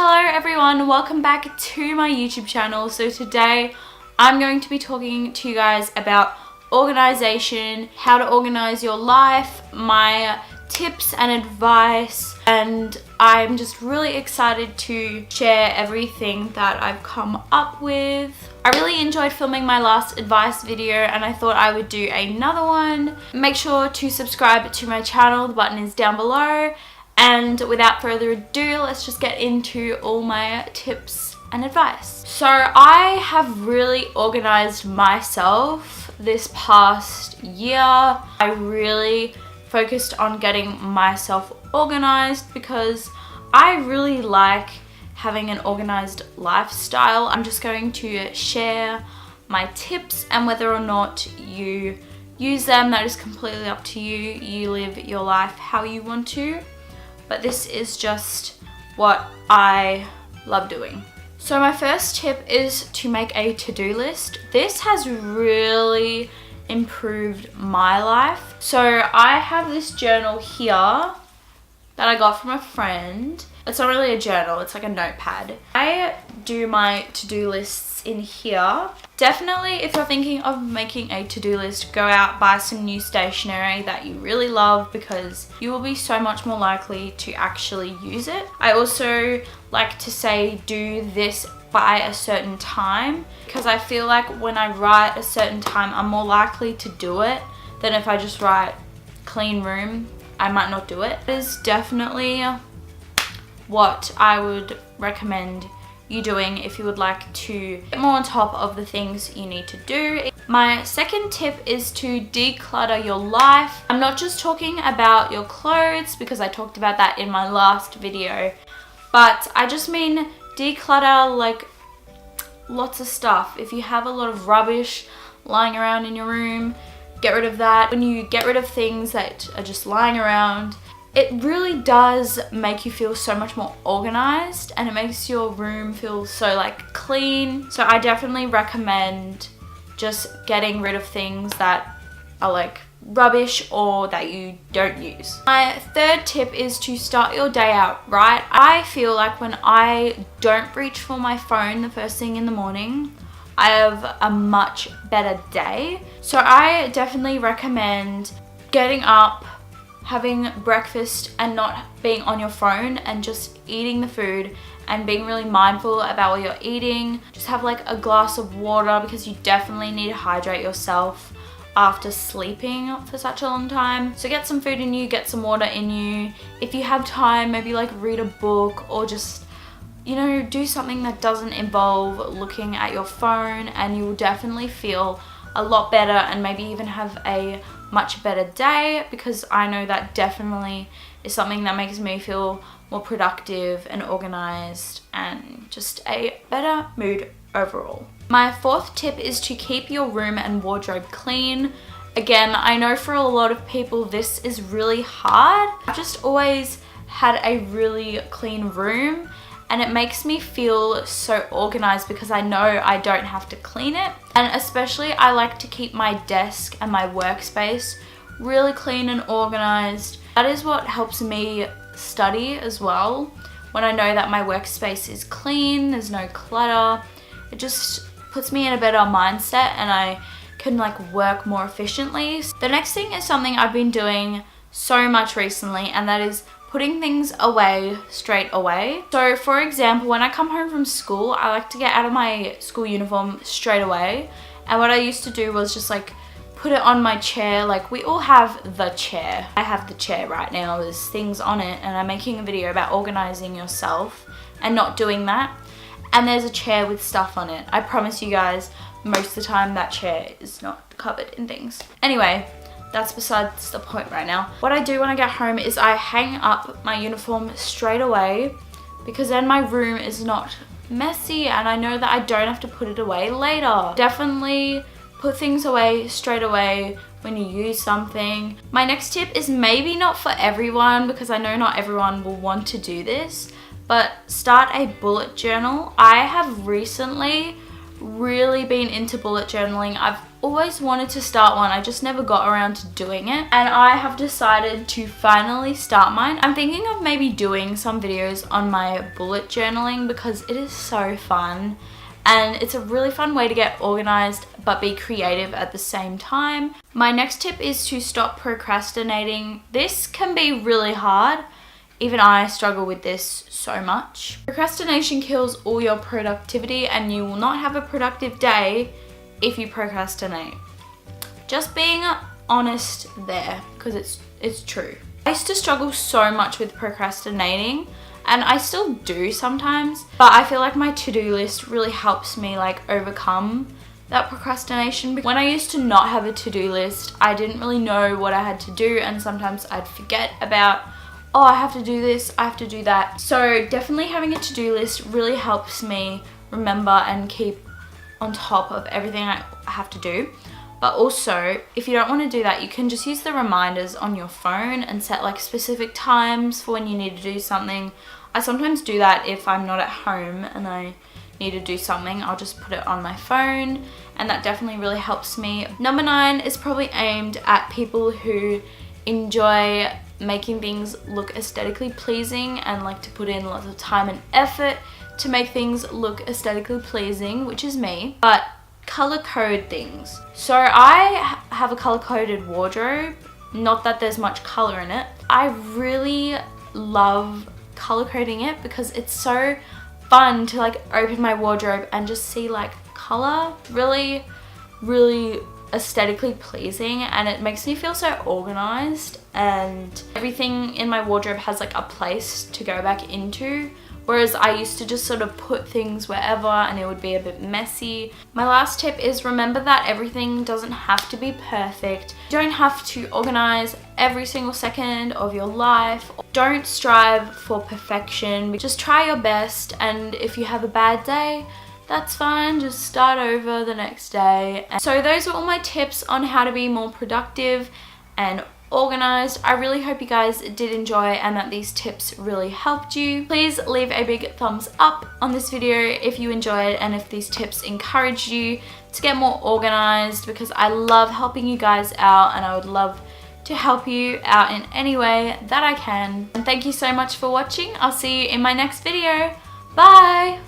Hello everyone, welcome back to my YouTube channel. So today I'm going to be talking to you guys about organization, how to organize your life, my tips and advice, and I'm just really excited to share everything that I've come up with. I really enjoyed filming my last advice video and I thought I would do another one. Make sure to subscribe to my channel, the button is down below. And without further ado, let's just get into all my tips and advice. So I have really organized myself this past year. I really focused on getting myself organized because I really like having an organized lifestyle. I'm just going to share my tips, and whether or not you use them, that is completely up to you. You live your life how you want to. But this is just what I love doing. So my first tip is to make a to-do list. This has really improved my life. So I have this journal here that I got from a friend. It's not really a journal, it's like a notepad. I do my to-do lists in here. Definitely, if you're thinking of making a to-do list, go out, buy some new stationery that you really love because you will be so much more likely to actually use it. I also like to say do this by a certain time because I feel like when I write a certain time, I'm more likely to do it than if I just write clean room, I might not do it. It is definitely what I would recommend you doing if you would like to get more on top of the things you need to do. My second tip is to declutter your life. I'm not just talking about your clothes because I talked about that in my last video, but I just mean declutter like lots of stuff. If you have a lot of rubbish lying around in your room, get rid of that. When you get rid of things that are just lying around, it really does make you feel so much more organized and it makes your room feel so like clean. So I definitely recommend just getting rid of things that are like rubbish or that you don't use. My third tip is to start your day out right. I feel like when I don't reach for my phone the first thing in the morning, I have a much better day. So I definitely recommend getting up, having breakfast and not being on your phone and just eating the food and being really mindful about what you're eating. Just have like a glass of water because you definitely need to hydrate yourself after sleeping for such a long time. So get some food in you, get some water in you. If you have time, maybe like read a book or just, you know, do something that doesn't involve looking at your phone, and you will definitely feel a lot better and maybe even have a much better day, because I know that definitely is something that makes me feel more productive and organized and just a better mood overall. My fourth tip is to keep your room and wardrobe clean. Again, I know for a lot of people this is really hard. I've just always had a really clean room and it makes me feel so organized because I know I don't have to clean it. And especially I like to keep my desk and my workspace really clean and organized. That is what helps me study as well. When I know that my workspace is clean, there's no clutter, it just puts me in a better mindset and I can like work more efficiently. The next thing is something I've been doing so much recently, and that is putting things away straight away. So for example, when I come home from school, I like to get out of my school uniform straight away. And what I used to do was just like put it on my chair. Like we all have the chair. I have the chair right now, there's things on it, and I'm making a video about organizing yourself and not doing that. And there's a chair with stuff on it. I promise you guys, most of the time that chair is not covered in things. Anyway, that's besides the point right now. What I do when I get home is I hang up my uniform straight away because then my room is not messy and I know that I don't have to put it away later. Definitely put things away straight away when you use something. My next tip is maybe not for everyone because I know not everyone will want to do this, but start a bullet journal. I have recently really been into bullet journaling. I've always wanted to start one. I just never got around to doing it, and I have decided to finally start mine. I'm thinking of maybe doing some videos on my bullet journaling because it is so fun, and it's a really fun way to get organized but be creative at the same time. My next tip is to stop procrastinating. This can be really hard. Even I struggle with this so much. Procrastination kills all your productivity, and you will not have a productive day if you procrastinate. Just being honest there, because it's true. I used to struggle so much with procrastinating, and I still do sometimes, but I feel like my to-do list really helps me like overcome that procrastination. When I used to not have a to-do list, I didn't really know what I had to do, and sometimes I'd forget about, oh, I have to do this, I have to do that. So definitely having a to-do list really helps me remember and keep on top of everything I have to do. But also, if you don't want to do that, you can just use the reminders on your phone and set like specific times for when you need to do something. I sometimes do that if I'm not at home and I need to do something. I'll just put it on my phone, and that definitely really helps me. Number 9 is probably aimed at people who enjoy making things look aesthetically pleasing and like to put in lots of time and effort to make things look aesthetically pleasing, which is me. But color code things. So I have a color coded wardrobe. Not that there's much color in it. I really love color coding it because it's so fun to like open my wardrobe and just see like color. Really aesthetically pleasing, and it makes me feel so organized, and everything in my wardrobe has like a place to go back into, whereas I used to just sort of put things wherever and it would be a bit messy. My last tip is remember that everything doesn't have to be perfect. You don't have to organize every single second of your life. Don't strive for perfection. Just try your best, and if you have a bad day, that's fine, just start over the next day. And so those are all my tips on how to be more productive and organized. I really hope you guys did enjoy and that these tips really helped you. Please leave a big thumbs up on this video if you enjoyed and if these tips encouraged you to get more organized, because I love helping you guys out and I would love to help you out in any way that I can. And thank you so much for watching. I'll see you in my next video. Bye!